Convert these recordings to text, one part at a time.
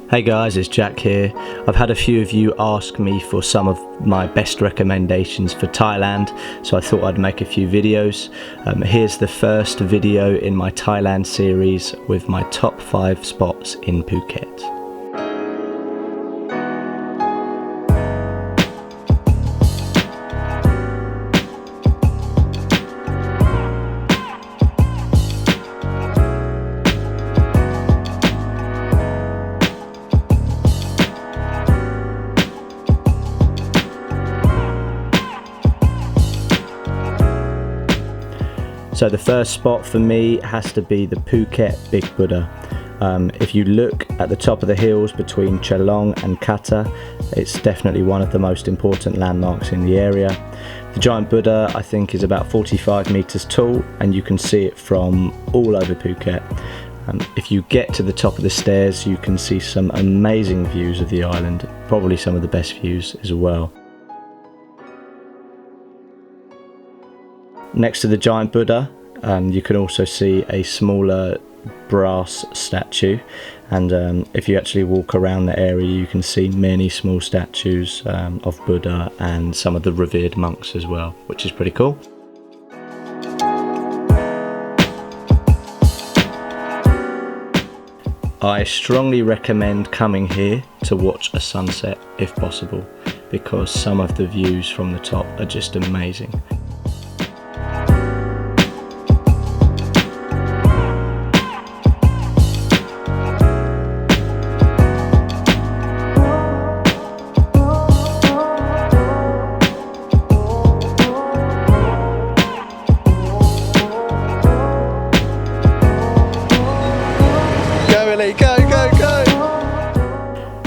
Hey guys, it's Jack here. I've had a few of you ask me for some of my best recommendations for Thailand, so I thought I'd make a few videos. Here's the first video in my Thailand series with my top 5 spots in Phuket. So the first spot for me has to be the Phuket Big Buddha. If you look at the top of the hills between CHALONG and Kata, it's definitely one of the most important landmarks in the area. The giant Buddha, I think, is about 45 meters tall, and you can see it from all over Phuket. If you get to the top of the stairs, you can see some amazing views of the island, probably some of the best views as well. Next to the giant Buddha, you can also see a smaller brass statue, and if you actually walk around the area, you can see many small statues of Buddha and some of the revered monks as well, which is pretty cool. I strongly recommend coming here to watch a sunset if possible, because some of the views from the top are just amazing.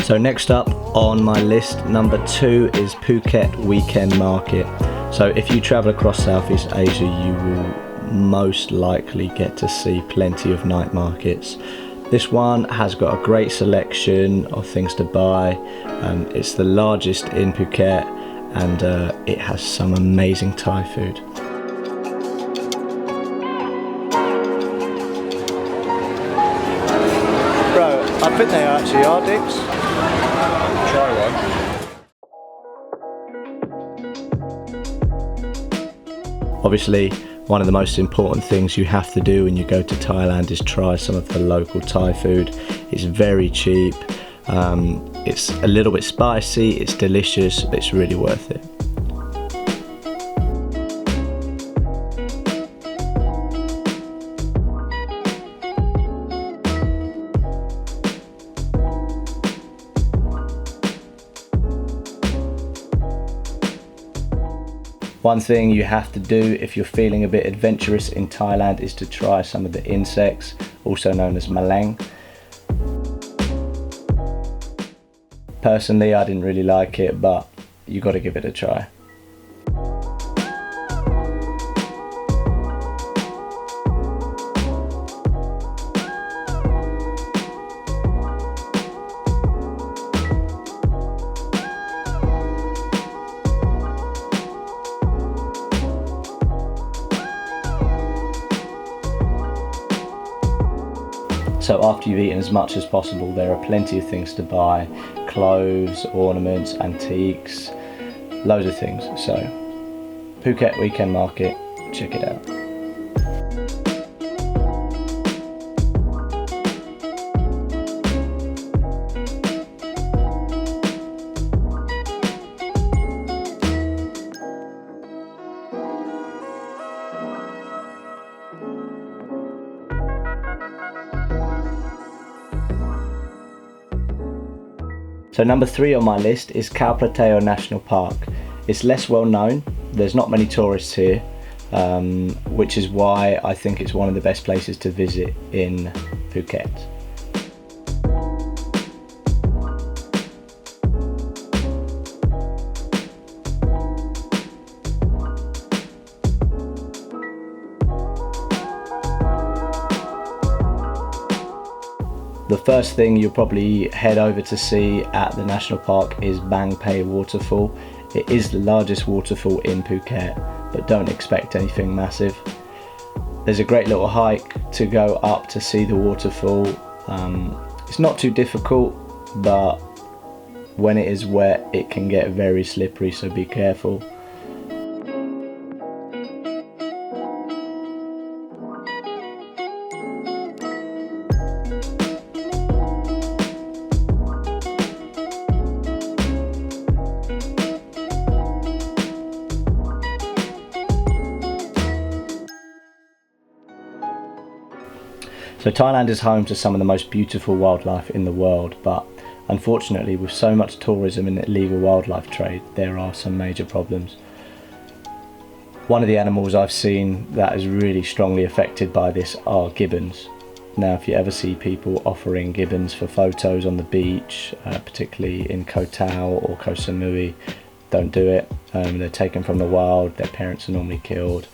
So next up on my list, number 2 is Phuket Weekend Market. So if you travel across Southeast Asia, you will most likely get to see plenty of night markets. This one has got a great selection of things to buy. It's the largest in Phuket, and it has some amazing Thai food. I think they actually are dicks. Try one. Obviously, one of the most important things you have to do when you go to Thailand is try some of the local Thai food. It's very cheap, it's a little bit spicy, it's delicious, but it's really worth it. One thing you have to do if you're feeling a bit adventurous in Thailand is to try some of the insects, also known as malang. Personally, I didn't really like it, but you got to give it a try. So after you've eaten as much as possible, there are plenty of things to buy. Clothes, ornaments, antiques, loads of things. So Phuket Weekend Market, check it out. So number 3 on my list is Khao Prateo National Park. It's less well known, there's not many tourists here, which is why I think it's one of the best places to visit in Phuket. The first thing you'll probably head over to see at the national park is Bang Pay waterfall. It is the largest waterfall in Phuket, but don't expect anything massive. There's a great little hike to go up to see the waterfall. It's not too difficult, but when it is wet it can get very slippery, so be careful. So Thailand is home to some of the most beautiful wildlife in the world, but unfortunately with so much tourism and illegal wildlife trade, there are some major problems. One of the animals I've seen that is really strongly affected by this are gibbons. Now if you ever see people offering gibbons for photos on the beach, particularly in Koh Tao or Koh Samui, don't do it. They're taken from the wild, their parents are normally killed,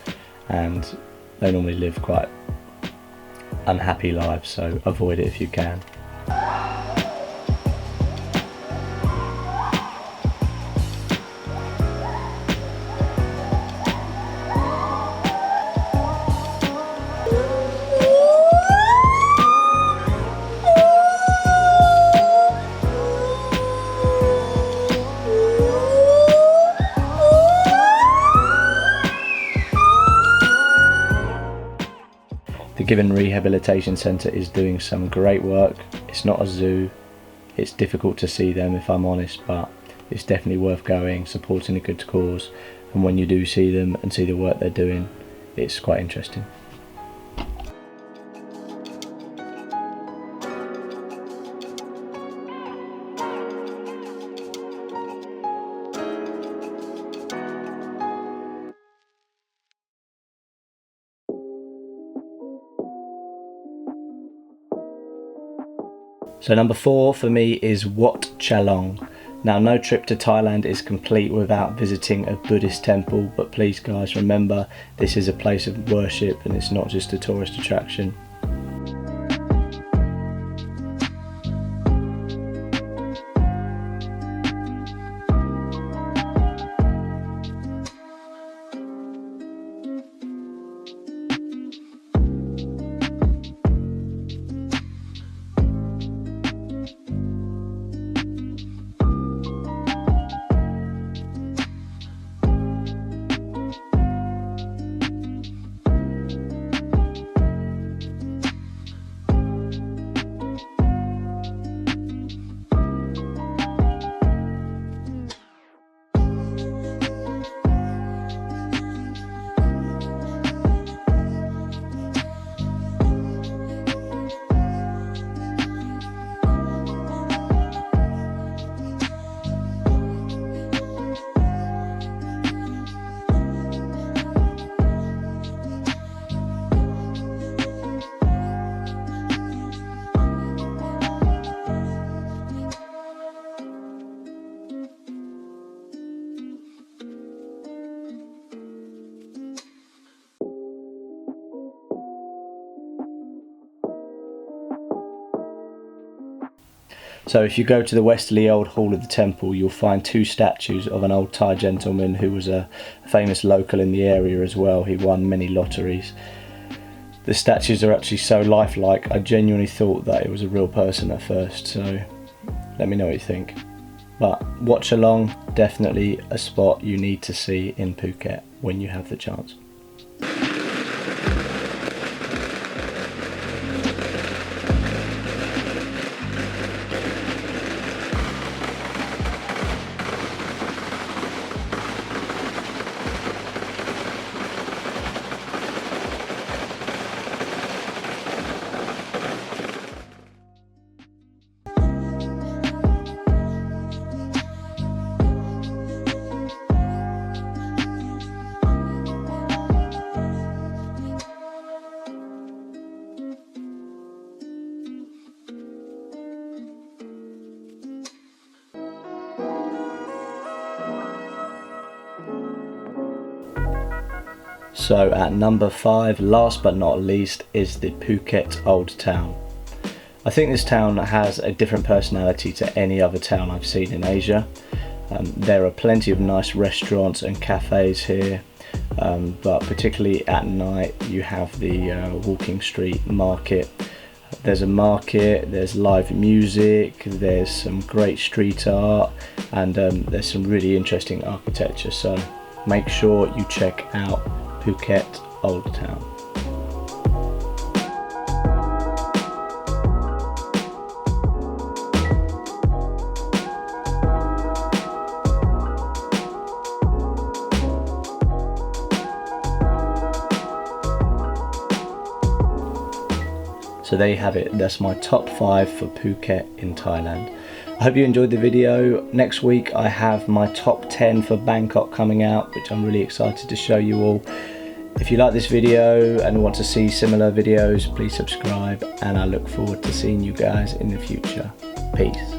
and they normally live quite unhappy lives, so avoid it if you can. The Gibbon Rehabilitation Centre is doing some great work. It's not a zoo, it's difficult to see them if I'm honest, but it's definitely worth going, supporting a good cause, and when you do see them and see the work they're doing, it's quite interesting. So number 4 for me is Wat Chalong. Now no trip to Thailand is complete without visiting a Buddhist temple, but please guys remember this is a place of worship and it's not just a tourist attraction. So if you go to the westerly old hall of the temple, you'll find 2 statues of an old Thai gentleman who was a famous local in the area as well. He won many lotteries. The statues are actually so lifelike, I genuinely thought that it was a real person at first, so let me know what you think. But Wat Chalong, definitely a spot you need to see in Phuket when you have the chance. So at number 5, last but not least, is the Phuket Old Town. I think this town has a different personality to any other town I've seen in Asia. There are plenty of nice restaurants and cafes here, but particularly at night you have the walking street market, There's a market, there's live music, there's some great street art, and there's some really interesting architecture. So make sure you check out Phuket Old Town. So there you have it, that's my top 5 for Phuket in Thailand. I hope you enjoyed the video. Next week I have my top 10 for Bangkok coming out, which I'm really excited to show you all. If you like this video and want to see similar videos, please subscribe, and I look forward to seeing you guys in the future. Peace.